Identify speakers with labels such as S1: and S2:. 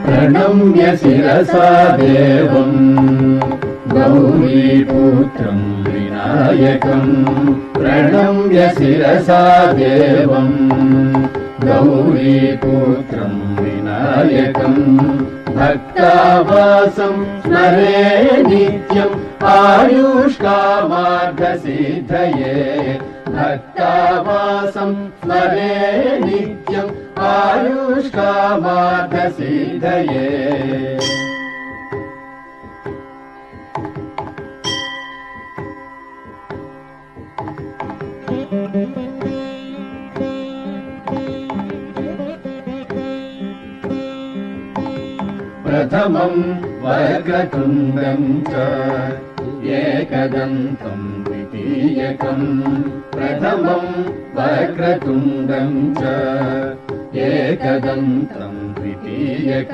S1: प्रणम्य शिरसा देवं गौरीपुत्रं विनायकं प्रणम्य शिरसा देवं गौरीपुत्रं विनायकं भक्तावासं स्मरे नित्यम् आयुष्कामार्थसिद्धये भक्तावासं स्मरे नित्यम् आयुष्कामार्थसिद्धये प्रथमं वक्रतुण्डं च एकदन्तं द्वितीयकं प्रथमं वक्रतुण्डं च एकदन्तं द्वितीयकम्